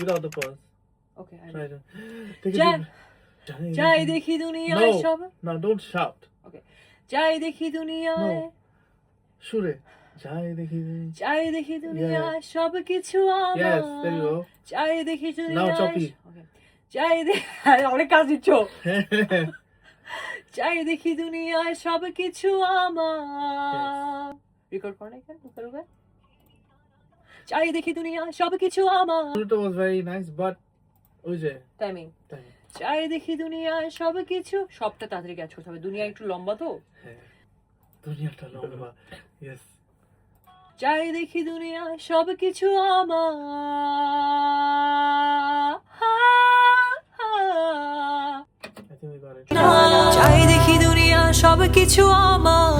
without the pause. Okay, I Try know. to. Take a Jai deep- Jai dekhi duniyaয় No, সব no, don't shout. Okay. Jai dekhi duniyaয় No. সুরে যাই দেখি Jai dekhi duniyaয় সব কিছু আমার Yes, there you go. Jai dekhi Now duniyaয় choppy. Okay. Jai dekhi অনেক কাজ দিচ্ছ Jai dekhi duniyaয় সব কিছু আমার রেকর্ড করো না কেন রুকা Jai dekhi duniyaয় সব কিছু আমার It was very nice, but ওই যে টাইমিং timing. Jai dekhi duniyaয় সব কিছু সবটা তাড়াতাড়ি ক্যাচ করতে হবে দুনিয়া একটু লম্বা তো হ্যাঁ দুনিয়াটা লম্বা ইয়েস Jai dekhi duniyaয় সব কিছু আমার I think we got it. Jai dekhi duniyaয় সব কিছু আমার